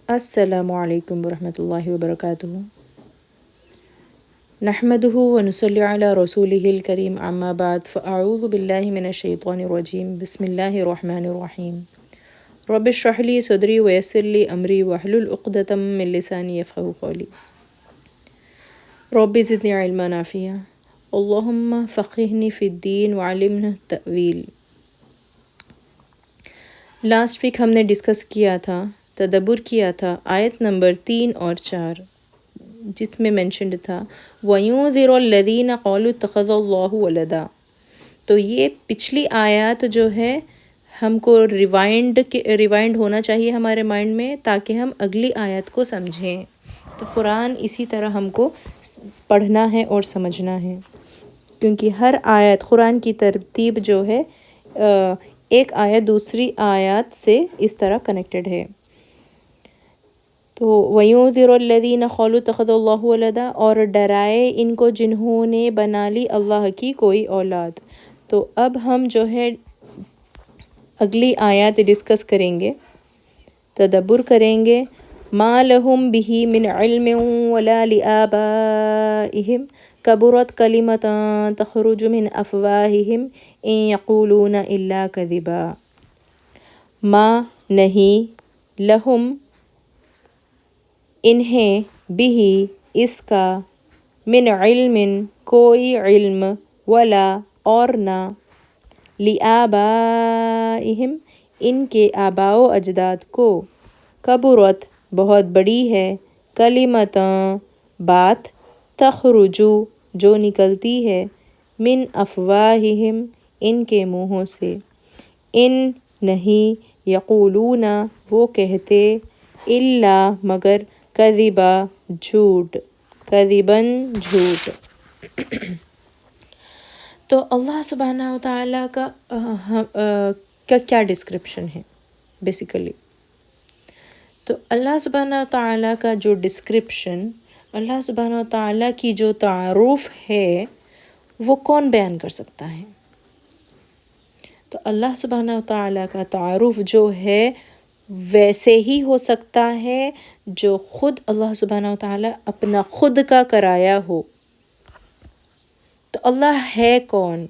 السلام علیکم ورحمۃ اللہ وبرکاتہ۔ نحمده ونصلی علی رسولہ الکریم، اما بعد فاعوذ باللہ من الشیطان الرجیم، بسم اللہ الرحمن الرحیم۔ رب اشرح لی صدری ویسر لی امری واحلل عقدۃ من لسانی یفقہوا قولی۔ رب زدنی علما نافعا، اللہم فقہنی فی الدین وعلمنا التأویل۔ لاسٹ ویک ہم نے ڈسکس کیا تھا، تدبر کیا تھا آیت نمبر 3 اور 4، جس میں مینشنڈ تھا وَيُنذِرُ الَّذِينَ قَالُوا اتَّخَذَ اللَّهُ وَلَدًا۔ تو یہ پچھلی آیات جو ہے ہم کو ریوائنڈ ہونا چاہیے ہمارے مائنڈ میں، تاکہ ہم اگلی آیت کو سمجھیں۔ تو قرآن اسی طرح ہم کو پڑھنا ہے اور سمجھنا ہے، کیونکہ ہر آیت قرآن کی ترتیب جو ہے ایک آیت دوسری آیات سے اس طرح کنیکٹڈ ہے۔ تو وَيُنذِرُ الَّذِينَ قَالُوا اتَّخَذَ اللَّهُ وَلَدًا، اور ڈرائے ان کو جنہوں نے بنا لی اللہ کی کوئی اولاد۔ تو اب ہم جو ہے اگلی آیات ڈسکس کریں گے، تدبر کریں گے۔ مَا لَهُم بِهِ مِنْ عِلْمٍ وَلَا لِآبَائِهِمْ كَبُرَتْ كَلِمَةً تَخْرُجُ مِنْ أَفْوَاهِهِمْ إِنْ يَقُولُونَ إِلَّا كَذِبًا۔ ما نہیں، لہم انہیں، بھی اس کا، من علم کوئی علم، ولا اور نہ، لآبائہم ان کے آباء و اجداد کو، کبرت بہت بڑی ہے، کلمتاں بات، تخرجو جو نکلتی ہے، من افواہہم ان کے منہوں سے، ان نہیں، یقولون وہ کہتے، الا مگر، کذبا جھوٹ، کذباً جھوٹ۔ تو اللہ سبحانہ و تعالیٰ کا کیا ڈسکرپشن ہے بیسیکلی؟ تو اللہ سبحانہ و تعالیٰ کا جو ڈسکرپشن، اللہ سبحانہ و تعالیٰ کی جو تعارف ہے، وہ کون بیان کر سکتا ہے؟ تو اللہ سبحانہ و تعالیٰ کا تعارف جو ہے ویسے ہی ہو سکتا ہے جو خود اللہ سبحانہ و تعالیٰ اپنا خود کا کرایا ہو۔ تو اللہ ہے کون؟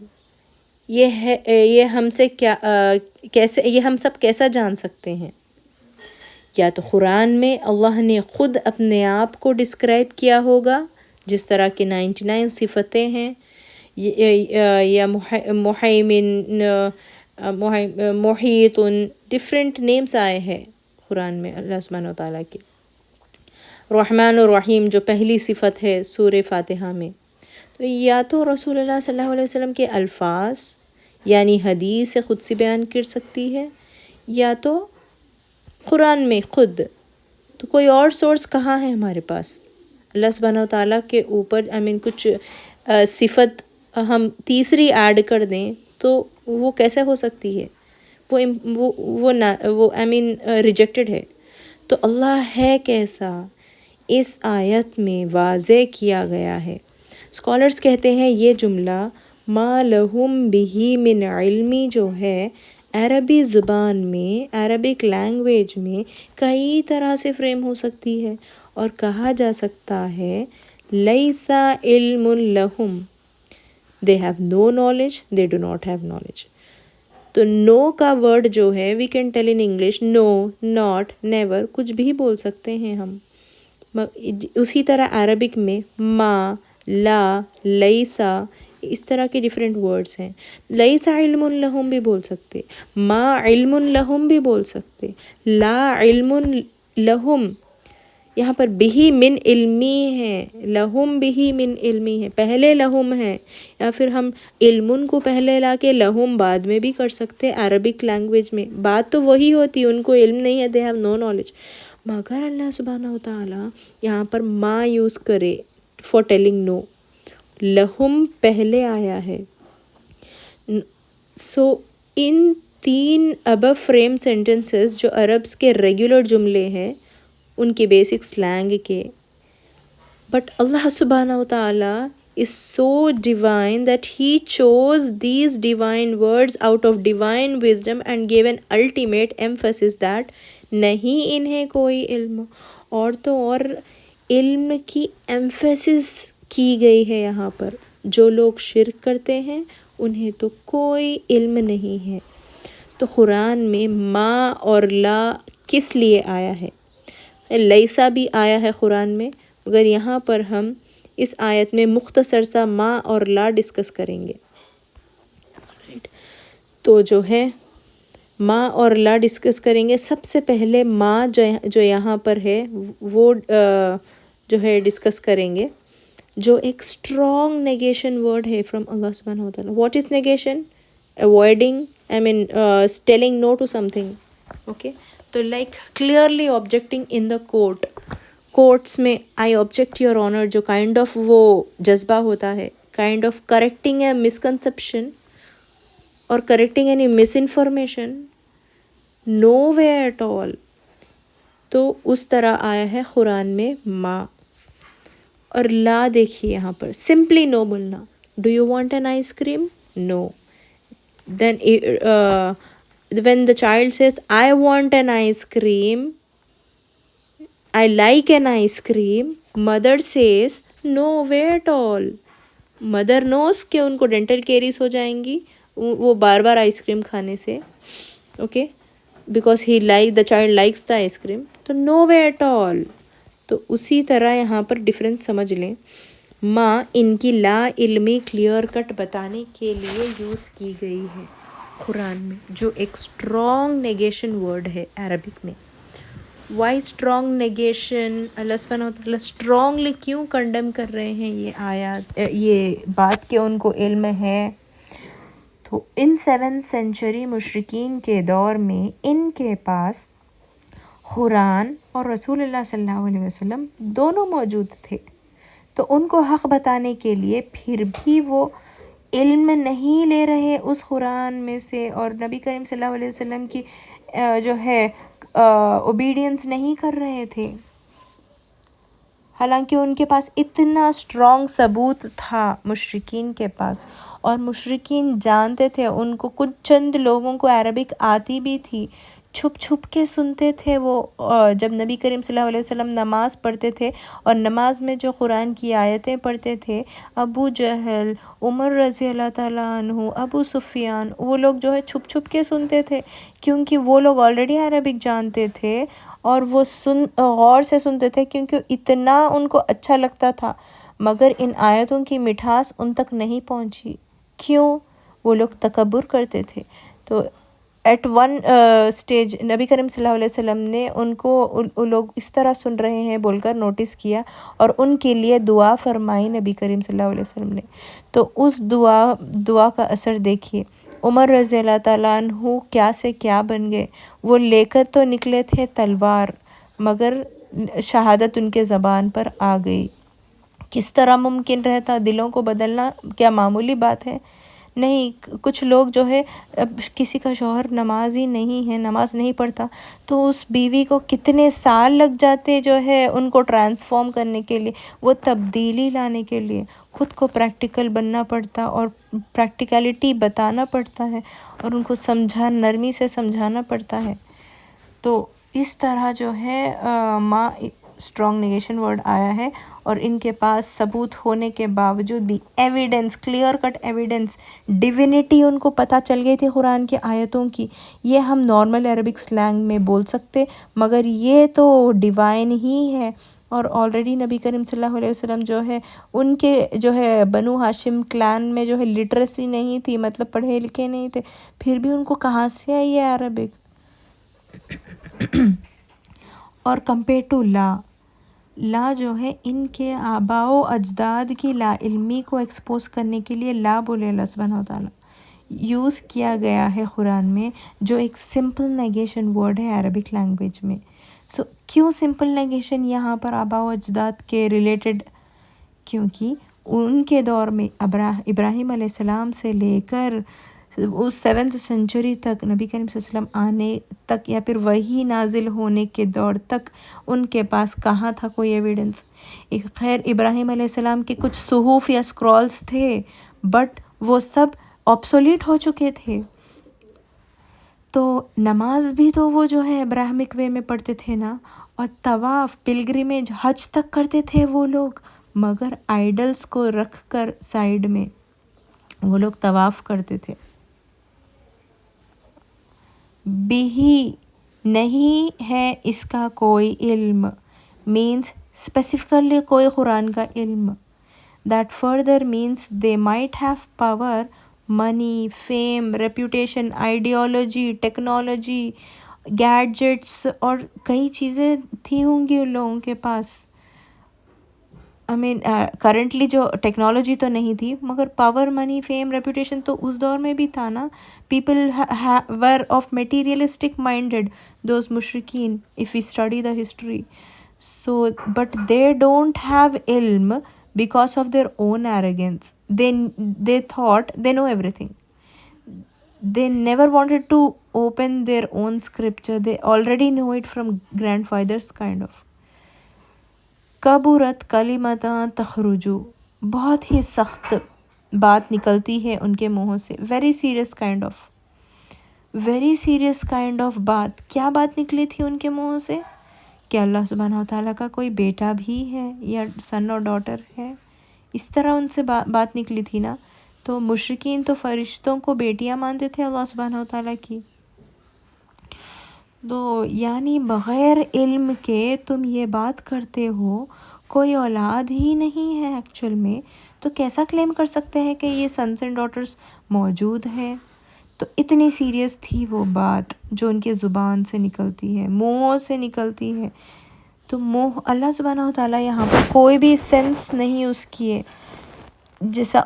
یہ ہم سے کیسے، یہ ہم سب کیسا جان سکتے ہیں؟ یا تو قرآن میں اللہ نے خود اپنے آپ کو ڈسکرائب کیا ہوگا، جس طرح کے 99 صفتیں ہیں، یا محیمن، محیط، ڈفرینٹ نیمز آئے ہیں قرآن میں اللہ سبحانہ و تعالیٰ کے۔ رحمن الرحیم جو پہلی صفت ہے سورہ فاتحہ میں، تو یا تو رسول اللہ صلی اللہ علیہ وسلم کے الفاظ یعنی حدیث خود سے بیان کر سکتی ہے، یا تو قرآن میں خود۔ تو کوئی اور سورس کہاں ہے ہمارے پاس اللہ سبحانہ و تعالیٰ کے اوپر؟ کچھ صفت ہم تیسری ایڈ کر دیں تو وہ کیسے ہو سکتی ہے؟ وہ ریجیکٹڈ ہے۔ تو اللہ ہے کیسا، اس آیت میں واضح کیا گیا ہے۔ اسکالرز کہتے ہیں یہ جملہ ما لہم بہ من علمی جو ہے، عربی زبان میں، عربک لینگویج میں کئی طرح سے فریم ہو سکتی ہے، اور کہا جا سکتا ہے لیس علم لہم، they have no knowledge, they do not have knowledge۔ تو نو کا ورڈ جو ہے we can tell in English no, not, never, کچھ بھی بول سکتے ہیں ہم۔ اسی طرح عربک میں ما، لا، لیسا، اس طرح کے ڈیفرنٹ ورڈز ہیں۔ لیسا علم لہم بھی بول سکتے، ما علم لہم بھی بول سکتے، لا علم لہم، یہاں پر بھی من علمی ہے، لہم بھی من علمی ہے، پہلے لہم ہے، یا پھر ہم علم کو پہلے لا کے لہم بعد میں بھی کر سکتے۔ عربک لینگویج میں بات تو وہی ہوتی، ان کو علم نہیں ہے، they have no knowledge، مگر اللہ سبحانہ و تعالیٰ یہاں پر ما یوز کرے فار ٹیلنگ نو، لہم پہلے آیا ہے۔ سو ان 3 ابو فریم سینٹنسز جو عربس کے ریگولر جملے ہیں، ان کے بیسک سلینگ کے، بٹ اللہ سبحانہ و تعالیٰ is so divine that he chose these divine words out of divine wisdom and gave an ultimate emphasis that نہیں انہیں کوئی علم. اور تو اور علم کی ایمفیسس کی گئی ہے یہاں پر. جو لوگ شرک کرتے ہیں انہیں تو کوئی علم نہیں ہے. تو قرآن میں ما اور لا کس لیے آیا ہے؟ لیسا بھی آیا ہے قرآن میں، مگر یہاں پر ہم اس آیت میں مختصر سا ما اور لا ڈسکس کریں گے. تو جو ہے ما اور لا ڈسکس کریں گے. سب سے پہلے ما جو یہاں پر ہے وہ جو ہے ڈسکس کریں گے، جو ایک اسٹرانگ نیگیشن ورڈ ہے فرام اللہ سبحانہ وتعالیٰ. What is negation? Avoiding, telling no to something. Okay, تو like clearly objecting in the courts میں آئی آبجیکٹ یور آنر، جو کائنڈ آف وہ جذبہ ہوتا ہے، kind of correcting a misconception اور correcting any misinformation, no way at all. تو اس طرح آیا ہے قرآن میں ما. اور لا دیکھیے یہاں پر سمپلی نو بولنا. Do you want an ice cream? No. Then when the child says I want an ice cream, I like an ice cream, mother says no way at all. mother knows کہ ان کو dental carries ہو جائیں گی وہ بار bar ice cream کھانے سے. Okay, because the child likes the ice cream. تو no way at all. تو اسی طرح یہاں پر ڈفرینس سمجھ لیں. ماں ان کی لا علمی کلیئر کٹ بتانے کے لیے یوز کی گئی ہے قرآن میں، جو ایک اسٹرانگ نیگیشن ورڈ ہے عربک میں. Why strong negation? اللہ سبحانہ وتعالیٰ اسٹرانگلی کیوں کنڈم کر رہے ہیں یہ آیات، یہ بات کہ ان کو علم ہے؟ تو ان 7th سینچری مشرکین کے دور میں ان کے پاس قرآن اور رسول اللہ صلی اللہ علیہ وسلم دونوں موجود تھے. تو ان کو حق بتانے کے لیے پھر بھی وہ علم نہیں لے رہے اس قرآن میں سے، اور نبی کریم صلی اللہ علیہ وسلم کی جو ہے اوبیڈینس نہیں کر رہے تھے، حالانکہ ان کے پاس اتنا اسٹرانگ ثبوت تھا مشرکین کے پاس. اور مشرکین جانتے تھے، ان کو کچھ چند لوگوں کو عربک آتی بھی تھی، چھپ چھپ کے سنتے تھے وہ جب نبی کریم صلی اللہ علیہ وسلم نماز پڑھتے تھے اور نماز میں جو قرآن کی آیتیں پڑھتے تھے، ابو جہل، عمر رضی اللہ تعالیٰ عنہ، ابو سفیان، وہ لوگ جو ہے چھپ چھپ کے سنتے تھے، کیونکہ وہ لوگ آلریڈی عربک جانتے تھے اور وہ غور سے سنتے تھے کیونکہ اتنا ان کو اچھا لگتا تھا. مگر ان آیتوں کی مٹھاس ان تک نہیں پہنچی. کیوں؟ وہ لوگ تکبر کرتے تھے. تو ایٹ ون اسٹیج نبی کریم صلی اللہ علیہ وسلم نے ان کو وہ لوگ اس طرح سن رہے ہیں بول کر نوٹس کیا اور ان کے لیے دعا فرمائی نبی کریم صلی اللہ علیہ وسلم نے. تو اس دعا کا اثر دیکھیے. عمر رضی اللہ تعالیٰ عنہ کیا سے کیا بن گئے. وہ لے کر تو نکلے تھے تلوار، مگر شہادت ان کے زبان پر آ گئی. کس طرح ممکن رہتا دلوں کو بدلنا؟ کیا معمولی بات ہے؟ نہیں. کچھ لوگ جو ہے کسی کا شوہر نماز ہی نہیں ہے، نماز نہیں پڑھتا، تو اس بیوی کو کتنے سال لگ جاتے جو ہے ان کو ٹرانسفارم کرنے کے لیے، وہ تبدیلی لانے کے لیے. خود کو پریکٹیکل بننا پڑتا اور پریکٹیکلٹی بتانا پڑتا ہے اور ان کو نرمی سے سمجھانا پڑتا ہے. تو اس طرح جو ہے ماں اسٹرانگ نیگیشن ورڈ آیا ہے، اور ان کے پاس ثبوت ہونے کے باوجود بھی evidence, clear cut evidence, divinity ان کو پتہ چل گئی تھی قرآن کی آیتوں کی. یہ ہم نارمل عربک سلینگ میں بول سکتے، مگر یہ تو ڈیوائن ہی ہے. اور آلریڈی نبی کریم صلی اللہ علیہ وسلم جو ہے ان کے جو ہے بنو ہاشم کلان میں جو ہے لٹریسی نہیں تھی، مطلب پڑھے لکھے نہیں تھے، پھر بھی ان کو کہاں سے آئی ہے عربک. اور کمپیئر ٹو لا جو ہے ان کے آباء و اجداد کی لا علمی کو ایکسپوز کرنے کے لیے لا بولے اللہ سبحانہ وتعالیٰ یوز کیا گیا ہے قرآن میں، جو ایک سمپل نیگیشن ورڈ ہے عربک لینگویج میں. سو کیوں سمپل نیگیشن یہاں پر آباء و اجداد کے ریلیٹڈ؟ کیونکہ ان کے دور میں ابراہیم علیہ السلام سے لے کر اس 7th سینچری تک نبی کریم صلی اللہ علیہ وسلم آنے تک یا پھر وہی نازل ہونے کے دور تک ان کے پاس کہاں تھا کوئی ایویڈنس. خیر ابراہیم علیہ السلام کے کچھ صحف یا اسکرولز تھے بٹ وہ سب آبسولیٹ ہو چکے تھے. تو نماز بھی تو وہ جو ہے ابراہمک وے میں پڑھتے تھے نا, اور طواف پلگریمیج حج تک کرتے تھے وہ لوگ, مگر آئیڈلز کو رکھ کر سائیڈ میں وہ لوگ طواف کرتے تھے. بھی نہیں ہے اس کا کوئی علم means specifically کوئی قرآن کا علم. That further means they might have power, money, fame, reputation, ideology, technology, gadgets اور کئی چیزیں تھی ہوں گی ان لوگوں کے پاس. کرنٹلی جو ٹیکنالوجی تو نہیں تھی مگر پاور, منی, فیم, ریپوٹیشن تو اس دور میں بھی تھا نا. People were of materialistic minded, those مشرکین, if you study the history. So but they don't have علم because of their own arrogance. they thought they know everything. They never wanted to open their own scripture. They already know it from grandfathers kind of. کبرت کلمتاں تخرجو, بہت ہی سخت بات نکلتی ہے ان کے منہوں سے. Very serious kind of بات. کیا بات نکلی تھی ان کے منہوں سے کہ اللہ سبحانہ و تعالیٰ کا کوئی بیٹا بھی ہے یا سن اور ڈاٹر ہے, اس طرح ان سے بات نکلی تھی نا. تو مشرکین تو فرشتوں کو بیٹیاں مانتے تھے اللہ سبحانہ و تعالیٰ کی. تو یعنی بغیر علم کے تم یہ بات کرتے ہو, کوئی اولاد ہی نہیں ہے ایکچول میں, تو کیسا کلیم کر سکتے ہیں کہ یہ سنس اینڈ ڈاٹرز موجود ہے. تو اتنی سیریس تھی وہ بات جو ان کی زبان سے نکلتی ہے, منہوں سے نکلتی ہے. تو اللہ سبحانہ و تعالیٰ یہاں پر کوئی بھی سینس نہیں یوز کیے, جیسا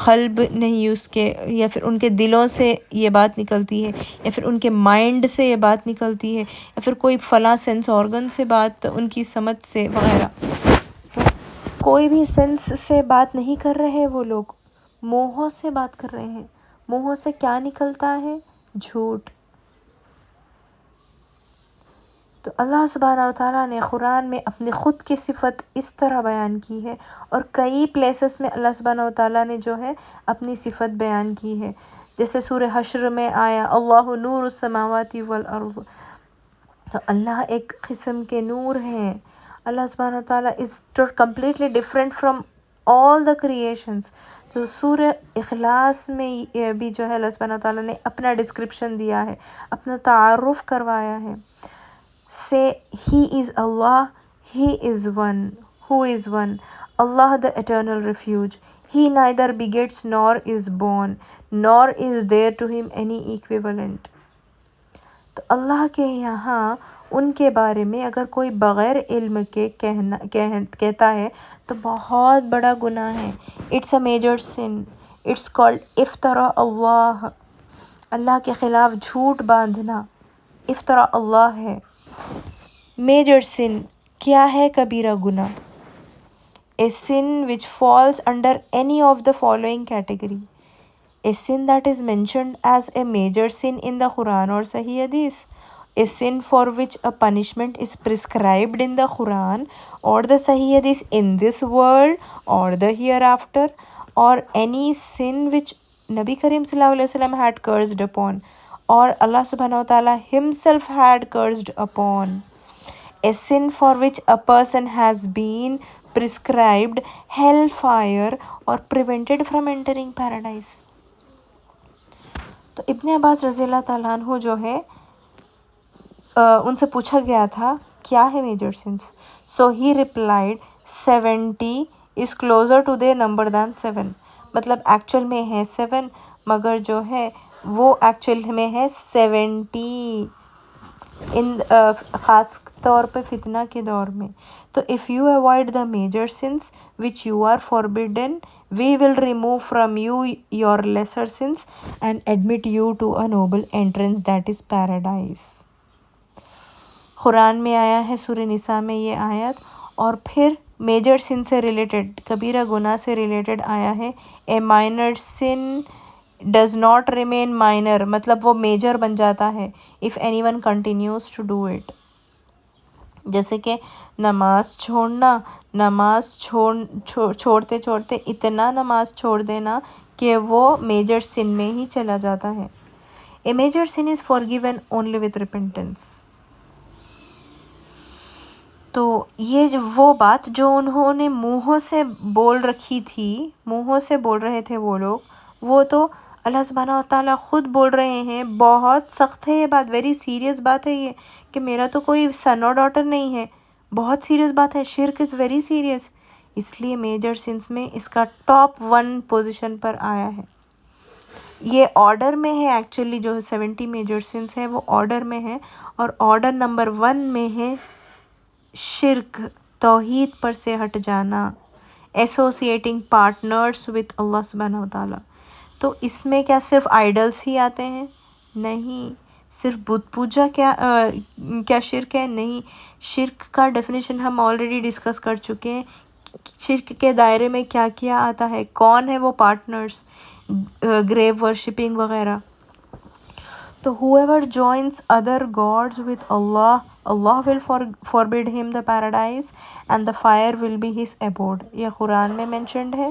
قلب نہیں یوز کے, یا پھر ان کے دلوں سے یہ بات نکلتی ہے, یا پھر ان کے مائنڈ سے یہ بات نکلتی ہے, یا پھر کوئی فلاں سینس آرگن سے بات, ان کی سمجھ سے وغیرہ. تو کوئی بھی سینس سے بات نہیں کر رہے وہ لوگ, منہوں سے بات کر رہے ہیں. منہوں سے کیا نکلتا ہے؟ جھوٹ. تو اللہ سبحانہ و تعالیٰ نے قرآن میں اپنی خود کی صفت اس طرح بیان کی ہے, اور کئی پلیسز میں اللہ سبحانہ و تعالیٰ نے جو ہے اپنی صفت بیان کی ہے. جیسے سورہ حشر میں آیا اللہ نور السماوات والارض, تو اللہ ایک قسم کے نور ہیں. اللہ سبحانہ و تعالیٰ is completely different from all the creations. تو سورہ اخلاص میں بھی جو ہے اللہ سبحانہ و تعالیٰ نے اپنا ڈسکرپشن دیا ہے, اپنا تعارف کروایا ہے. Say He is Allah, He is one, who is one, Allah the eternal refuge. He neither begets nor is born, nor is there to him any equivalent. تو اللہ کے یہاں ان کے بارے میں اگر کوئی بغیر علم کے کہتا ہے تو بہت بڑا گناہ ہے. It's a major sin. It's called افتراء اللہ, اللہ کے خلاف جھوٹ باندھنا افتراء اللہ ہے. میجر سن کیا ہے؟ کبیرہ گناہ. A sin which falls under any of the following category. A sin that is mentioned as a major sin in the Quran or Sahih Hadith. A sin for which a punishment is prescribed in the Quran or the Sahih Hadith in this world or the hereafter, or any sin which Nabi Karim Sallallahu Alaihi Wasallam had cursed upon, or Allah Subhanahu wa Ta'ala himself had cursed upon. A sin for which a person has been prescribed hellfire or prevented from entering paradise. تو ابن عباس رضی اللہ تعالیٰ عنہ جو ہے ان سے پوچھا گیا تھا کیا ہے major sins. So he replied 70 is closer to their number than 7. مطلب ایکچوئل میں ہے 7 مگر جو ہے وہ ایکچوئل میں ہے 70 ان خاص طور پہ فتنہ کے دور میں. تو if you avoid the major sins which you are forbidden, we will remove from you your lesser sins and admit you to a noble entrance that is paradise. قرآن میں آیا ہے سورہ نساء میں یہ آیت, اور پھر میجر سن سے ریلیٹڈ, کبیرہ گناہ سے ریلیٹڈ آیا ہے. A minor sin does not remain minor, مطلب وہ میجر بن جاتا ہے if any one continues to do it. جیسے کہ نماز چھوڑنا، نماز چھوڑتے چھوڑتے اتنا نماز چھوڑ دینا کہ وہ میجر سن میں ہی چلا جاتا ہے. A major sin is forgiven only with repentance. تو یہ وہ بات جو انہوں نے منہوں سے بول رکھی تھی، منہوں سے بول رہے تھے وہ لوگ، وہ تو اللہ سبحانہ و تعالیٰ خود بول رہے ہیں. بہت سخت ہے یہ بات، ویری سیریس بات ہے یہ، کہ میرا تو کوئی سن اور ڈاٹر نہیں ہے. بہت سیریس بات ہے، شرک از ویری سیریس. اس لیے میجر سنس میں اس کا ٹاپ 1 پوزیشن پر آیا ہے. یہ آرڈر میں ہے ایکچولی، جو 70 میجر سنس ہے وہ آرڈر میں ہے، اور آرڈر نمبر 1 میں ہے شرک، توحید پر سے ہٹ جانا، ایسوسیٹنگ پارٹنرز وتھ اللہ سبحانہ و تعالیٰ. تو اس میں کیا صرف آئیڈلس ہی آتے ہیں؟ نہیں. صرف بت پوجا کیا شرک ہے؟ نہیں. شرک کا ڈیفینیشن ہم آلریڈی ڈسکس کر چکے ہیں. شرک کے دائرے میں کیا کیا آتا ہے، کون ہے وہ پارٹنرز، گریو ورشپنگ وغیرہ. تو whoever joins other gods with Allah, Allah will forbid him the paradise and the fire will be his abode. یہ قرآن میں mentioned ہے.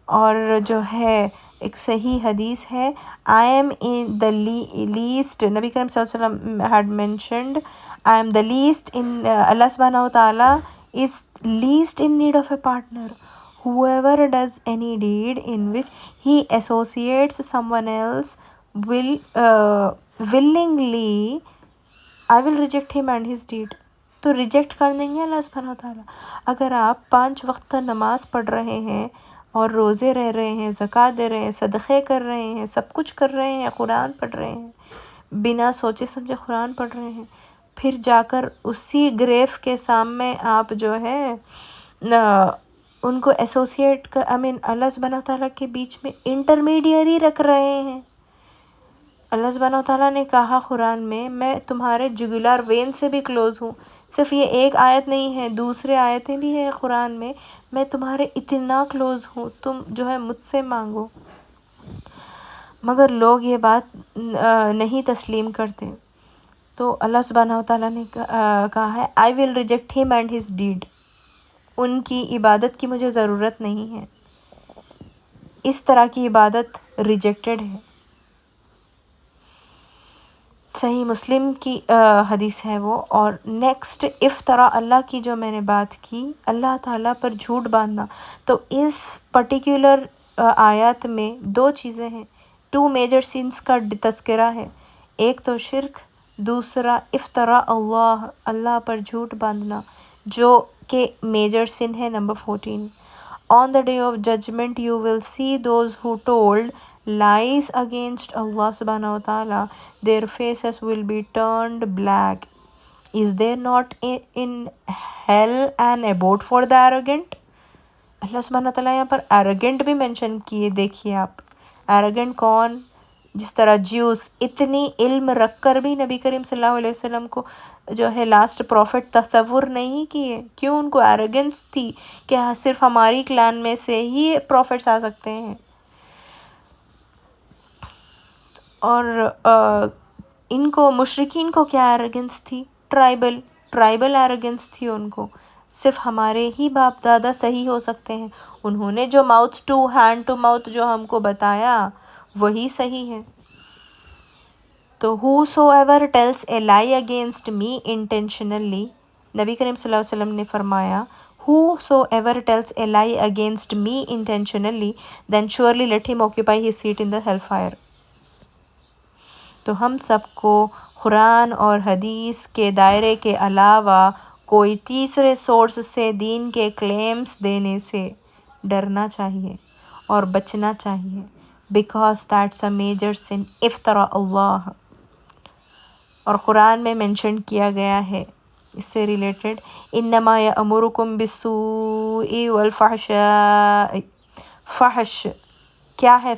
اور جو ہے ایک صحیح حدیث ہے، I am in the least، نبی کریم صلی اللہ علیہ وسلم had mentioned I am the least in اللہ سبحانہ و تعالیٰ is least in need of a partner. Whoever does any deed in which he associates someone else willingly, I will reject him and his deed. تو reject کر دیں گے اللہ سبحانہ و تعالیٰ. اگر آپ 5 وقت نماز پڑھ رہے ہیں اور روزے رہ رہے ہیں، زکوٰۃ دے رہے ہیں، صدقے کر رہے ہیں، سب کچھ کر رہے ہیں، قرآن پڑھ رہے ہیں، بنا سوچے سمجھے قرآن پڑھ رہے ہیں، پھر جا کر اسی گریف کے سامنے آپ جو ہے ان کو ایسوسیٹ کر اللہ سبحانہ و تعالیٰ کے بیچ میں انٹرمیڈیری رکھ رہے ہیں. اللہ سبحانہ و تعالیٰ نے کہا قرآن میں تمہارے جگولار وین سے بھی کلوز ہوں. صرف یہ ایک آیت نہیں ہے، دوسرے آیتیں بھی ہیں قرآن میں تمہارے اتنا کلوز ہوں، تم جو ہے مجھ سے مانگو. مگر لوگ یہ بات نہیں تسلیم کرتے. تو اللہ سبحانہ و تعالیٰ نے کہا ہے I will reject him and his deed. ان کی عبادت کی مجھے ضرورت نہیں ہے. اس طرح کی عبادت ریجیکٹڈ ہے. صحیح مسلم کی حدیث ہے وہ. اور نیکسٹ افطرا، اللہ کی جو میں نے بات کی، اللہ تعالیٰ پر جھوٹ باندھنا. تو اس پرٹیکولر آیات میں 2 چیزیں ہیں، 2 میجر سینس کا تذکرہ ہے. ایک تو شرک، دوسرا افطرا اللہ پر جھوٹ باندھنا، جو کہ میجر سن ہے number 14. On the day of judgment you will see those who told lies against Allah subhanahu wa ta'ala, their faces will be turned black. Is there not in hell an abode for the arrogant? اللہ سبحانہ وتعالیٰ یہاں پر arrogant بھی mention کیے. دیکھیے آپ arrogant کون؟ جس طرح Jews اتنی علم رکھ کر بھی نبی کریم صلی اللہ علیہ وسلم کو جو ہے لاسٹ پروفٹ تصور نہیں کیے. کیوں؟ ان کو ایروگنس تھی کہ صرف ہماری کلان میں سے ہی پروفٹس آ سکتے ہیں. اور ان کو مشرکین کو کیا ایروگنس تھی؟ ٹرائبل ایروگنس تھی ان کو. صرف ہمارے ہی باپ دادا صحیح ہو سکتے ہیں، انہوں نے جو mouth to hand to mouth جو ہم کو بتایا وہی صحیح ہے. تو whosoever tells a lie against me intentionally، نبی کریم صلی اللہ علیہ وسلم نے فرمایا whosoever tells a lie against me intentionally then surely let him occupy his seat in the hellfire. تو ہم سب کو قرآن اور حدیث کے دائرے کے علاوہ کوئی تیسرے سورس سے دین کے کلیمز دینے سے ڈرنا چاہیے اور بچنا چاہیے. because that's a major sin، افطرا اللہ. اور قرآن میں منشن کیا گیا ہے اس سے ریلیٹڈ، انما یامرکم بالسوء والفحشاء. فحش کیا ہے؟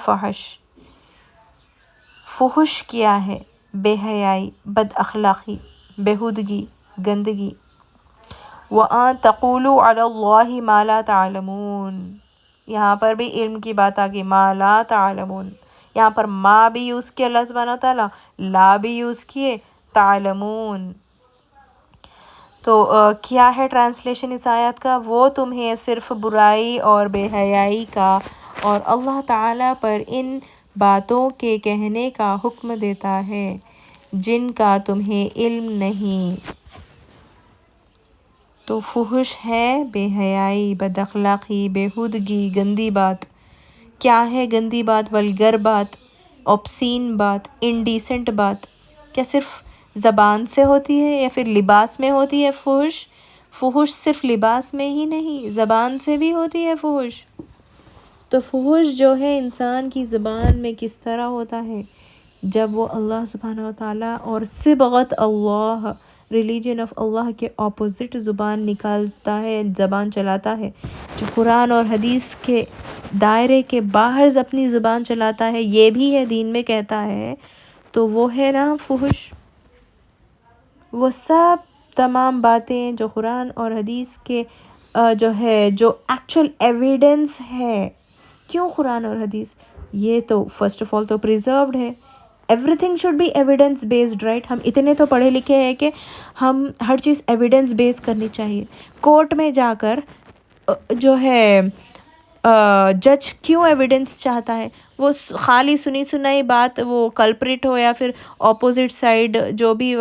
فحش کیا ہے؟ بے حیائی، بد اخلاقی، بےہودگی، گندگی. وَأَن تَقُولُوا عَلَى اللَّهِ مَا لَا تَعْلَمُونَ. یہاں پر بھی علم کی بات آ گئی، ما لا تعلمون، یہاں پر ما بھی یوز کیا اللہ سبحانہ وتعالیٰ، لا بھی یوز کیے، تعلمون۔ تو کیا ہے ٹرانسلیشن اس آیت کا؟ وہ تمہیں صرف برائی اور بے حیائی کا اور اللہ تعالیٰ پر ان باتوں کے کہنے کا حکم دیتا ہے جن کا تمہیں علم نہیں۔ تو فحش ہے بے حیائی، بد اخلاقی، بےہودگی، گندی بات۔ کیا ہے گندی بات؟ ولگر بات، اوبسین بات، انڈیسنٹ بات۔ کیا صرف زبان سے ہوتی ہے یا پھر لباس میں ہوتی ہے فحش؟ فحش صرف لباس میں ہی نہیں، زبان سے بھی ہوتی ہے فحش۔ تو فحش جو ہے انسان کی زبان میں کس طرح ہوتا ہے؟ جب وہ اللہ سبحانہ وتعالیٰ اور صبغت اللہ، ریلیجن آف اللہ کے اپوزٹ زبان نکالتا ہے، زبان چلاتا ہے، جو قرآن اور حدیث کے دائرے کے باہر اپنی زبان چلاتا ہے، یہ بھی ہے دین میں کہتا ہے، تو وہ ہے نا فحش۔ وہ سب تمام باتیں جو قرآن اور حدیث کے جو ایکچول ایویڈنس ہے۔ کیوں قرآن اور حدیث؟ یہ تو فرسٹ آف آل تو پریزروڈ ہے۔ Everything should be evidence based, right? ہم اتنے تو پڑھے لکھے ہیں کہ ہم ہر چیز ایویڈنس بیس کرنی چاہیے۔ کورٹ میں جا کر جو ہے جج کیوں ایویڈنس چاہتا ہے؟ وہ خالی سنی سنائی بات، وہ کلپریٹ ہو یا پھر اپوزٹ سائڈ، جو بھی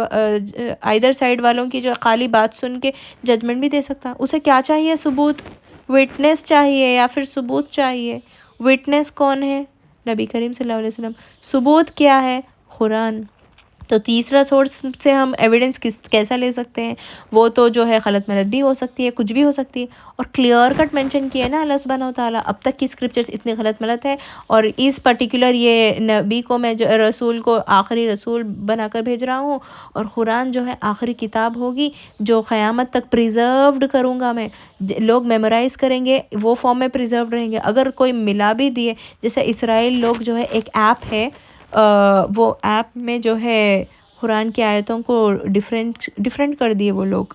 آئدر سائڈ والوں کی جو خالی بات سن کے ججمنٹ بھی دے سکتا ہے۔ اسے کیا چاہیے؟ ثبوت، وٹنس چاہیے یا پھر ثبوت چاہیے۔ وٹنس کون ہے؟ نبی کریم صلی اللہ علیہ وسلم۔ ثبوت کیا ہے؟ قرآن۔ تو تیسرا سورس سے ہم ایویڈنس کیسا لے سکتے ہیں؟ وہ تو جو ہے غلط ملت بھی ہو سکتی ہے، کچھ بھی ہو سکتی ہے، اور کلیئر کٹ مینشن کیا ہے نا اللہ سبحانہ وتعالیٰ، اب تک کی اسکرپچرز اتنے غلط ملت ہے، اور اس پرٹیکولر یہ نبی کو میں جو رسول کو آخری رسول بنا کر بھیج رہا ہوں، اور قرآن جو ہے آخری کتاب ہوگی جو قیامت تک پریزروڈ کروں گا میں، لوگ میمورائز کریں گے، وہ فارم میں پریزروڈ رہیں گے۔ اگر کوئی ملا بھی دیے، جیسے اسرائیل لوگ جو ہے ایک ایپ ہے، وہ ایپ میں جو ہے قرآن کی آیتوں کو ڈیفرنٹ کر دیے وہ لوگ،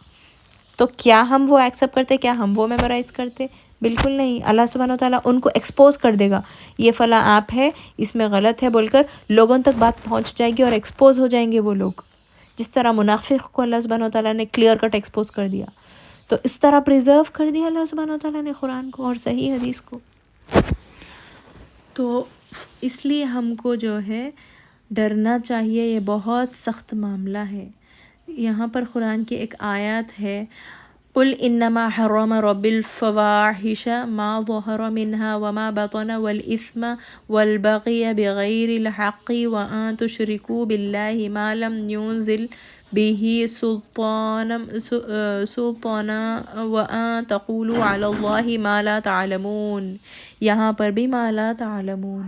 تو کیا ہم وہ ایکسیپٹ کرتے؟ کیا ہم وہ میمورائز کرتے؟ بالکل نہیں۔ اللہ سبحانہ وتعالیٰ ان کو ایکسپوز کر دے گا، یہ فلاں ایپ ہے، اس میں غلط ہے بول کر لوگوں تک بات پہنچ جائے گی اور ایکسپوز ہو جائیں گے وہ لوگ، جس طرح منافق کو اللہ سبحانہ وتعالیٰ نے کلیئر کٹ ایکسپوز کر دیا۔ تو اس طرح پریزرو کر دیا اللہ سبحانہ وتعالیٰ نے قرآن کو اور صحیح حدیث کو۔ تو اس لیے ہم کو جو ہے ڈرنا چاہیے، یہ بہت سخت معاملہ ہے۔ یہاں پر قرآن کی ایک آیت ہے، قُلْ إِنَّمَا حَرَّمَ رَبِّي الْفَوَاحِشَ مَا ظَهَرَ مِنْهَا وَمَا بَطَنَ وَالْإِثْمَ وَالْبَغْيَ بِغَيْرِ الْحَقِّ وَأَن تُشْرِكُوا بِاللَّهِ مَا لَمْ يُنزِلْ بِهِ سُلْطَانًا وَأَن تَقُولُوا عَلَى اللَّهِ مَا لَا تَعْلَمُونَ۔ یہاں پر بھی ما لا تعلمون،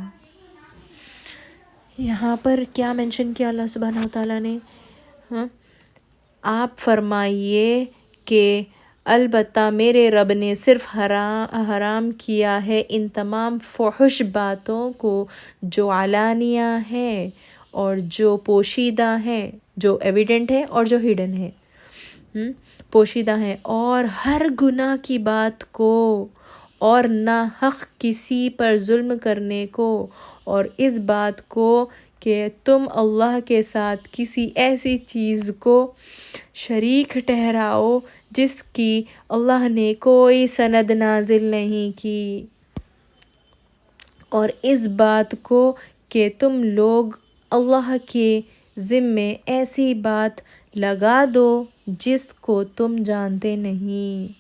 یہاں پر کیا مینشن کیا اللہ سبحانہ وتعالیٰ نے؟ آپ فرمائیے کہ البتہ میرے رب نے صرف حرام کیا ہے ان تمام فحش باتوں کو جو علانیہ ہے اور جو پوشیدہ ہے، جو ایویڈنٹ ہے اور جو ہڈن ہے، پوشیدہ ہے، اور ہر گناہ کی بات کو، اور نہ حق کسی پر ظلم کرنے کو، اور اس بات کو کہ تم اللہ کے ساتھ کسی ایسی چیز کو شریک ٹھہراؤ جس کی اللہ نے کوئی سند نازل نہیں کی، اور اس بات کو کہ تم لوگ اللہ کے ذمے ایسی بات لگا دو جس کو تم جانتے نہیں۔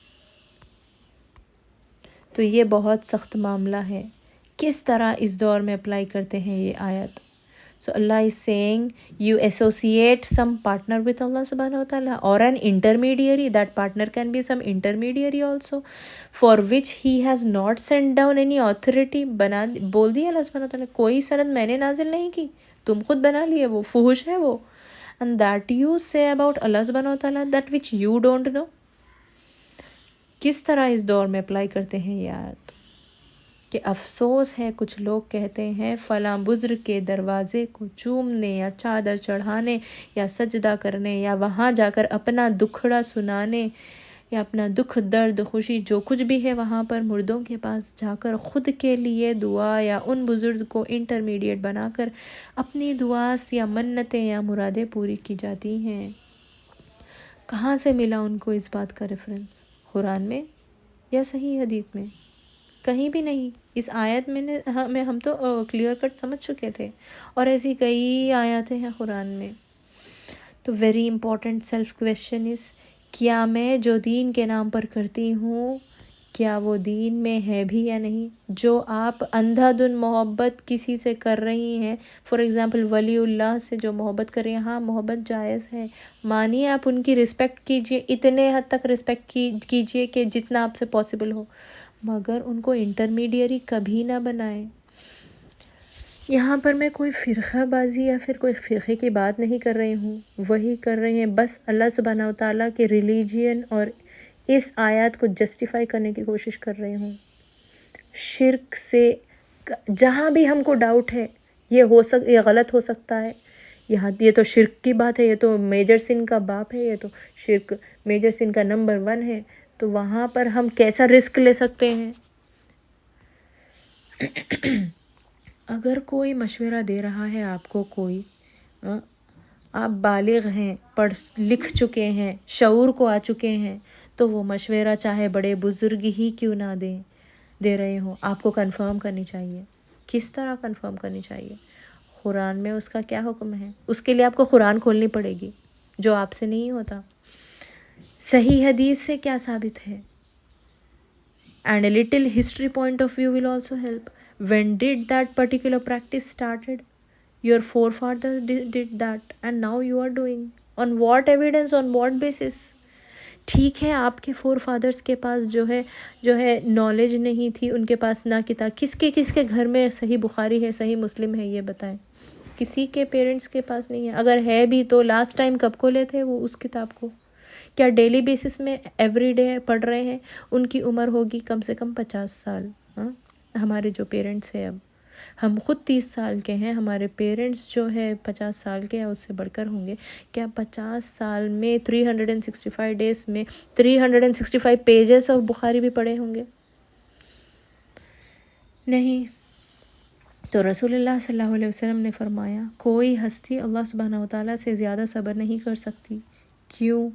تو یہ بہت سخت معاملہ ہے۔ کس طرح اس دور میں اپلائی کرتے ہیں یہ آیت؟ So Allah is saying you associate some partner with Allah subhanahu wa ta'ala or an intermediary. That partner can be some intermediary also for which he has not sent down any authority. بول دیا اللہ سبحانہ wa ta'ala کوئی سند میں نے نازل نہیں کی، تم خود بنا لیے، وہ فحش ہے وہ، and that you say about Allah subhanahu wa ta'ala that which you don't know۔ کس طرح اس دور میں اپلائی کرتے ہیں یہ آیت؟ کہ افسوس ہے کچھ لوگ کہتے ہیں فلاں بزرگ کے دروازے کو چومنے یا چادر چڑھانے یا سجدہ کرنے یا وہاں جا کر اپنا دکھڑا سنانے یا اپنا دکھ درد خوشی جو کچھ بھی ہے وہاں پر مردوں کے پاس جا کر خود کے لیے دعا یا ان بزرگ کو انٹرمیڈیٹ بنا کر اپنی دعاس یا منتیں یا مرادیں پوری کی جاتی ہیں۔ کہاں سے ملا ان کو اس بات کا ریفرنس؟ قرآن میں یا صحیح حدیث میں؟ کہیں بھی نہیں۔ اس آیت میں ہم تو کلیئر کٹ سمجھ چکے تھے، اور ایسی کئی آیاتیں ہیں قرآن میں۔ تو ویری امپورٹنٹ سیلف کویسچن از، کیا میں جو دین کے نام پر کرتی ہوں کیا وہ دین میں ہے بھی یا نہیں؟ جو آپ اندھا دھن محبت کسی سے کر رہی ہیں، فار ایگزامپل ولی اللہ سے جو محبت کر رہی ہیں، ہاں محبت جائز ہے، مانیے آپ ان کی رسپیکٹ کیجئے، اتنے حد تک رسپیکٹ کیجئے کہ جتنا آپ سے پاسبل ہو، مگر ان کو انٹرمیڈیری کبھی نہ بنائیں۔ یہاں پر میں کوئی فرقہ بازی یا پھر کوئی فرقے کی بات نہیں کر رہی ہوں، وہی کر رہے ہیں بس اللہ سبحانہ وتعالیٰ کے ریلیجین اور اس آیات کو جسٹیفائی کرنے کی کوشش کر رہی ہوں۔ شرک سے جہاں بھی ہم کو ڈاؤٹ ہے یہ غلط ہو سکتا ہے، یہ تو شرک کی بات ہے، یہ تو میجر سن کا باپ ہے، یہ تو شرک میجر سن کا نمبر 1 ہے، تو وہاں پر ہم کیسا رسک لے سکتے ہیں؟ اگر کوئی مشورہ دے رہا ہے آپ کو، کوئی آپ بالغ ہیں، پڑھ لکھ چکے ہیں، شعور کو آ چکے ہیں، تو وہ مشورہ چاہے بڑے بزرگ ہی کیوں نہ دے رہے ہوں، آپ کو کنفرم کرنی چاہیے۔ کس طرح کنفرم کرنی چاہیے؟ قرآن میں اس کا کیا حکم ہے؟ اس کے لیے آپ کو قرآن کھولنی پڑے گی، جو آپ سے نہیں ہوتا۔ صحیح حدیث سے کیا ثابت ہے؟ And a little history point of view will also help. When did that particular practice started? Your forefathers did that and now you are doing. On what evidence, on what basis? ٹھیک ہے آپ کے four فادرس کے پاس جو ہے knowledge نہیں تھی، ان کے پاس نہ کتاب، کس کے گھر میں صحیح بخاری ہے، صحیح مسلم ہے، یہ بتائیں۔ کسی کے پیرنٹس کے پاس نہیں ہے، اگر ہے بھی تو لاسٹ ٹائم کب کو لے تھے وہ اس کتاب کو؟ کیا ڈیلی بیسس میں ایوری ڈے پڑھ رہے ہیں؟ ان کی عمر ہوگی کم سے کم 50 سال۔ ہمارے جو پیرنٹس ہیں، اب ہم خود 30 سال کے ہیں، ہمارے پیرنٹس جو ہے 50 سال کے یا اس سے بڑھ کر ہوں گے۔ کیا 50 سال میں 365 ڈیز میں 365 پیجز آف بخاری بھی پڑھے ہوں گے؟ نہیں۔ تو رسول اللہ صلی اللہ علیہ وسلم نے فرمایا، کوئی ہستی اللہ سبحانہ وتعالیٰ سے زیادہ صبر نہیں کر سکتی۔ کیوں؟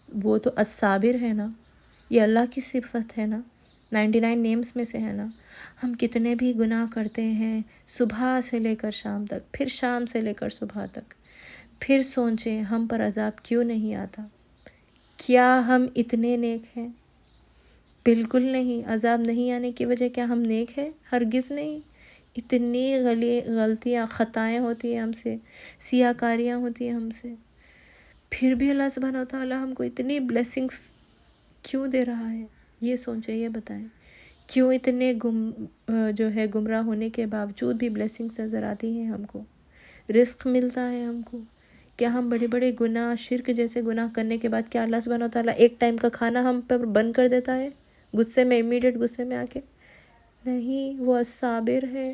وہ تو الصابر ہے نا، یہ اللہ کی صفت ہے نا، 99 نیمز میں سے ہے نا۔ ہم کتنے بھی گناہ کرتے ہیں صبح سے لے کر شام تک، پھر شام سے لے کر صبح تک، پھر سوچیں ہم پر عذاب کیوں نہیں آتا؟ کیا ہم اتنے نیک ہیں؟ بالکل نہیں۔ عذاب نہیں آنے کی وجہ کیا ہم نیک ہیں؟ ہرگز نہیں۔ اتنی غلطیاں خطائیں ہوتی ہیں ہم سے، سیاہ کاریاں ہوتی ہیں ہم سے، پھر بھی اللہ سبحانہ وتعالیٰ ہم کو اتنی بلیسنگز کیوں دے رہا ہے؟ یہ سوچیں، یہ بتائیں، کیوں اتنے گمراہ ہونے کے باوجود بھی بلیسنگز نظر آتی ہیں ہم کو، رزق ملتا ہے ہم کو؟ کیا ہم بڑے بڑے گناہ، شرک جیسے گناہ کرنے کے بعد کیا اللہ سبحانہ وتعالیٰ ایک ٹائم کا کھانا ہم پر بند کر دیتا ہے غصے میں، امیڈیٹ غصے میں آ کے؟ نہیں، وہ صابر ہے۔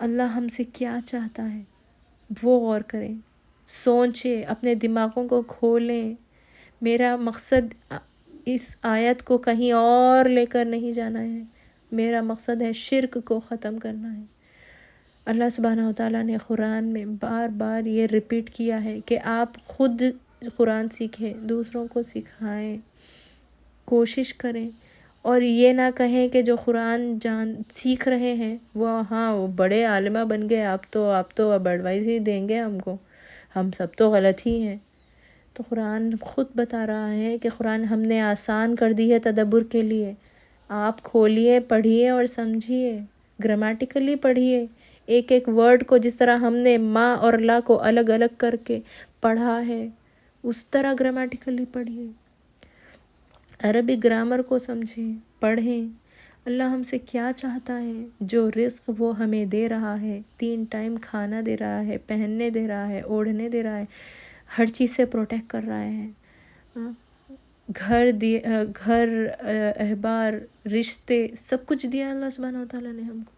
اللہ ہم سے کیا چاہتا ہے وہ غور کریں، سوچیں، اپنے دماغوں کو کھولیں۔ میرا مقصد اس آیت کو کہیں اور لے کر نہیں جانا ہے، میرا مقصد ہے شرک کو ختم کرنا ہے۔ اللہ سبحانہ وتعالیٰ نے قرآن میں بار بار یہ ریپیٹ کیا ہے کہ آپ خود قرآن سیکھیں، دوسروں کو سکھائیں، کوشش کریں، اور یہ نہ کہیں کہ جو قرآن سیکھ رہے ہیں وہ بڑے عالمہ بن گئے، آپ تو اب ایڈوائز ہی دیں گے ہم کو، ہم سب تو غلط ہی ہیں۔ تو قرآن خود بتا رہا ہے کہ قرآن ہم نے آسان کر دی ہے تدبر کے لیے، آپ کھولیے، پڑھیے اور سمجھیے، گرامیٹیکلی پڑھیے، ایک ایک ورڈ کو جس طرح ہم نے ماں اور لا کو الگ الگ کر کے پڑھا ہے اس طرح گرامیٹیکلی پڑھیے، عربی گرامر کو سمجھیں، پڑھیں۔ اللہ ہم سے کیا چاہتا ہے؟ جو رزق وہ ہمیں دے رہا ہے، 3 ٹائم کھانا دے رہا ہے، پہننے دے رہا ہے، اوڑھنے دے رہا ہے، ہر چیز سے پروٹیکٹ کر رہا ہے، گھر احبار رشتے سب کچھ دیا اللہ سبحانہ وتعالیٰ نے ہم کو،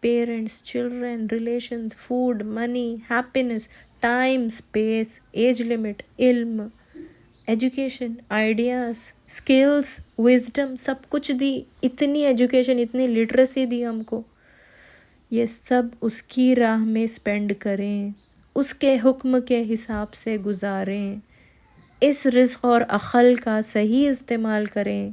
parents, children, relations, food, money, happiness, time, space, age limit, علم، ایجوکیشن, آئیڈیاز, اسکلس, وزڈم, سب کچھ دی. اتنی ایجوکیشن, اتنی لٹریسی دی ہم کو. یہ سب اس کی راہ میں اسپینڈ کریں, اس کے حکم کے حساب سے گزاریں, اس رزق اور عقل کا صحیح استعمال کریں,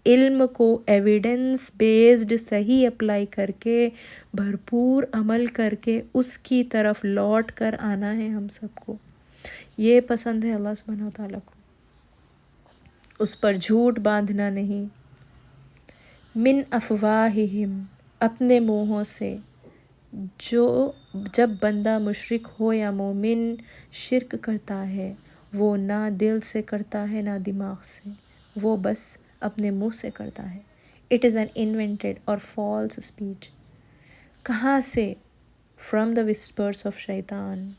علم کو ایویڈنس بیسڈ صحیح اپلائی کر کے, بھرپور عمل کر کے اس کی طرف لوٹ کر آنا ہے ہم سب کو. یہ پسند ہے اللہ سبحانہ و تعالیٰ کو. اس پر جھوٹ باندھنا نہیں. من افواہہم, اپنے منہوں سے. جب بندہ مشرک ہو یا مومن شرک کرتا ہے, وہ نہ دل سے کرتا ہے نہ دماغ سے, وہ بس اپنے منہ سے کرتا ہے. اٹ از این انوینٹیڈ اور فالس اسپیچ. کہاں سے؟ فرام دا وسپرس آف شیطان.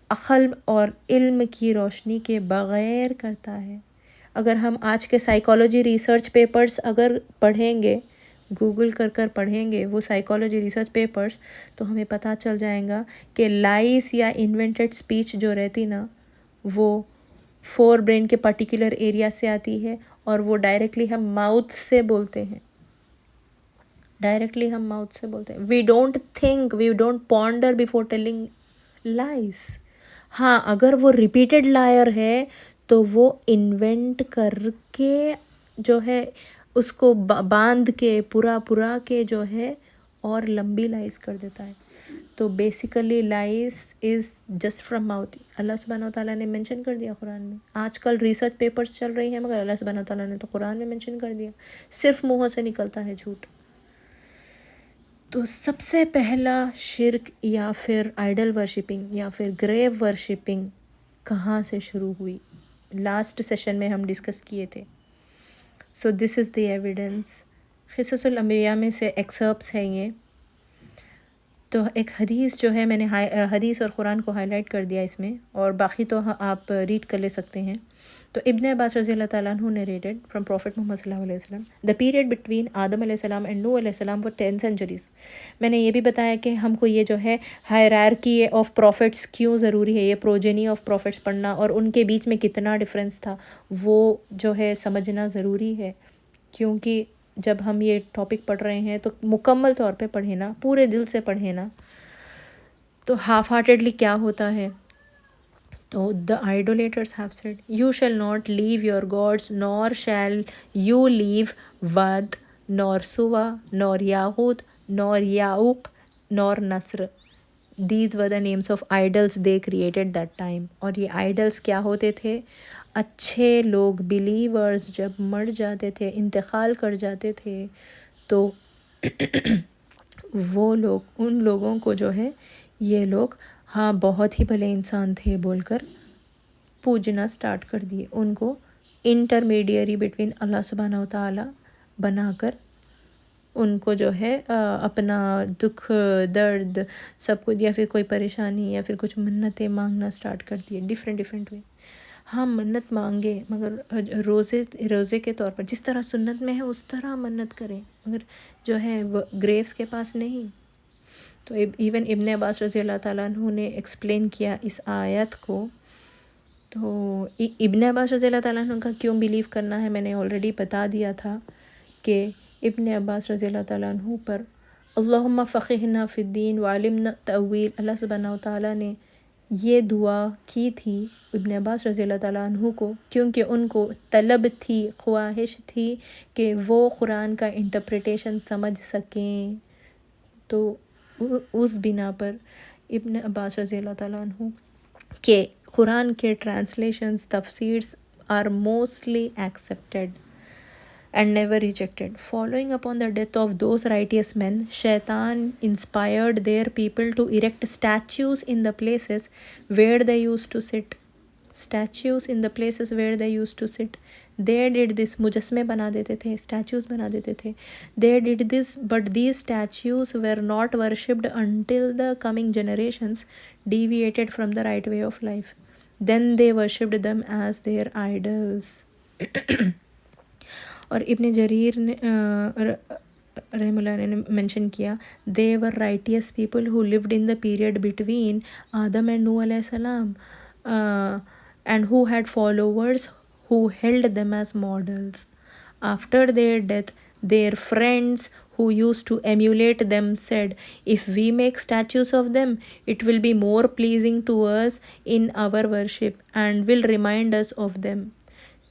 عقل اور علم کی روشنی کے بغیر کرتا ہے. اگر ہم آج کے سائیکالوجی ریسرچ پیپرز اگر پڑھیں گے, گوگل کر پڑھیں گے وہ سائیکالوجی ریسرچ پیپرز, تو ہمیں پتہ چل جائے گا کہ لائس یا انوینٹیڈ اسپیچ جو رہتی نا, وہ فور برین کے پرٹیکولر ایریا سے آتی ہے, اور وہ ڈائریکٹلی ہم ماؤتھ سے بولتے ہیں. We don't think, we don't ponder before telling lies. ہاں, اگر وہ ریپیٹڈ لائر ہے تو وہ انوینٹ کر کے جو ہے اس کو باندھ کے پورا کے جو ہے اور لمبی لائز کر دیتا ہے. تو basically lies is just from mouth. اللہ سبحانہ و تعالیٰ نے مینشن کر دیا قرآن میں. آج کل ریسرچ پیپرز چل رہی ہیں, مگر اللہ سبحانہ و تعالیٰ نے تو قرآن میں مینشن کر دیا, صرف منہوں سے نکلتا ہے جھوٹ. تو سب سے پہلا شرک یا پھر آئیڈل ورشپنگ یا پھر گریو ورشپنگ کہاں سے شروع ہوئی, لاسٹ سیشن میں ہم ڈسکس کیے تھے. سو دس از دی ایویڈنس. قصص الانبیاء میں سے ایکسرپٹس ہیں یہ. تو ایک حدیث جو ہے, میں نے حدیث اور قرآن کو ہائی لائٹ کر دیا اس میں, اور باقی تو آپ ریڈ کر لے سکتے ہیں. تو ابن عباس رضی اللہ تعالیٰ عنہ نریٹڈ فرام پروفٹ محمد صلی اللہ علیہ وسلم, دا پیریڈ بٹوین آدم علیہ السلام اینڈ نوح علیہ السلام وہ 10 centuries. میں نے یہ بھی بتایا کہ ہم کو یہ جو ہے ہائرارکی آف پروفٹس کیوں ضروری ہے, یہ پروجینی آف پروفٹس پڑھنا اور ان کے بیچ میں کتنا ڈفرینس تھا وہ جو ہے سمجھنا ضروری ہے. کیونکہ جب ہم یہ ٹاپک پڑھ رہے ہیں تو مکمل طور پہ پڑھیں نا, پورے دل سے پڑھیں نا. تو ہاف ہارٹیڈلی کیا ہوتا ہے؟ تو the idolaters have said, you shall not leave your gods, nor shall you leave Wad, nor Suwa, nor Yahud, nor Ya'uq, nor Nasr. These were the names of idols they created that time. اور یہ idols کیا ہوتے تھے؟ اچھے لوگ believers جب مر جاتے تھے, انتقال کر جاتے تھے, تو وہ لوگ, ان لوگوں کو جو ہے یہ لوگ ہاں بہت ہی بھلے انسان تھے بول کر پوجنا سٹارٹ کر دیے. ان کو انٹرمیڈیری بٹوین اللہ سبحانہ و تعالیٰ بنا کر ان کو جو ہے اپنا دکھ درد سب کچھ, یا پھر کوئی پریشانی یا پھر کچھ منتیں مانگنا سٹارٹ کر دیے ڈفرینٹ وے. ہاں منت مانگے, مگر روزے کے طور پر جس طرح سنت میں ہے اس طرح منت کریں, مگر جو ہے گریوز کے پاس نہیں. تو ایون ابن عباس رضی اللہ تعالیٰ عنہ نے ایکسپلین کیا اس آیت کو. تو ابن عباس رضی اللہ تعالیٰ عنہ کا کیوں بیلیو کرنا ہے میں نے آلریڈی بتا دیا تھا کہ ابن عباس رضی اللہ تعالیٰ عنہ پر اللہم فقہنا فی الدین وعلمنا تأویل, اللہ سبحانہ و تعالیٰ نے یہ دعا کی تھی ابن عباس رضی اللہ تعالیٰ عنہ کو, کیونکہ ان کو طلب تھی, خواہش تھی کہ وہ قرآن کا انٹرپریٹیشن سمجھ سکیں. تو اس بنا پر ابن عباس رضی اللہ تعالیٰ عنہ کہ قرآن کے translations تفسیرز are mostly accepted and never rejected. Following upon the death of those righteous men, Shaitan inspired their people to erect statues in the places where they used to sit. They did this, مجسمے بنا دیتے تھے, statues بنا دیتے تھے. They did this, but these statues were not worshipped until the coming generations deviated from the right way of life. Then they worshipped them as their idols. اور ابن جریر نے رحمہ اللہ نے منشن کیا, they were righteous people who lived in the period between Adam and Noah علیہ السلام. and who had followers who held them as models. After their death, their friends who used to emulate them said, "If we make statues of them, it will be more pleasing to us in our worship and will remind us of them."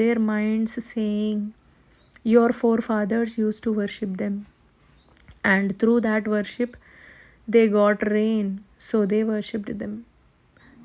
their minds saying, "Your forefathers used to worship them, and through that worship they got rain, so they worshipped them."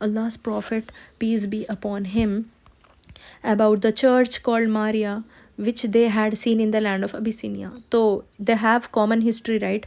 Allah's prophet, peace be upon him, about the church called Maria, which they had seen in the land of Abyssinia. So they have common history, right?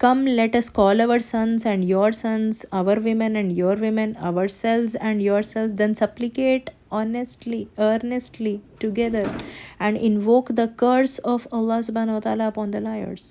Come, let us call our sons and your sons, our women and your women, ourselves and yourselves, then supplicate earnestly together and invoke the curse of Allah subhanahu wa ta'ala upon the liars.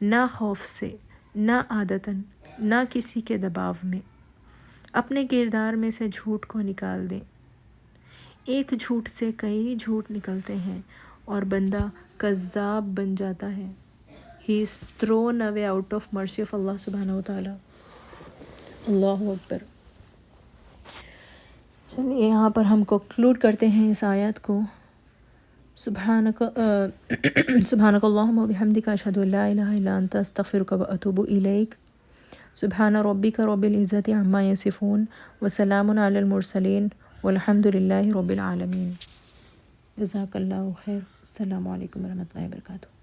نہ خوف سے، نہ عادتاً، نہ کسی کے دباؤ میں۔ اپنے کردار میں سے جھوٹ کو نکال دیں۔ ایک جھوٹ سے کئی جھوٹ نکلتے ہیں اور بندہ کذاب بن جاتا ہے۔ He is thrown away out of mercy of Allah سبحانہ وتعالی۔ اللہ اکبر۔ چلیے یہاں پر ہم کنکلوڈ کرتے ہیں اس آیت کو۔ سبحانک اللہم و بحمدک اشہد ان لا الہ الا انت استغفرک و اتوب الیک۔ سبحان ربک رب العزت عما یصفون وسلام علی المرسلین والحمد للہ رب العالمین۔ جزاک اللہ خیر۔ السلام علیکم ورحمۃ اللہ وبرکاتہ۔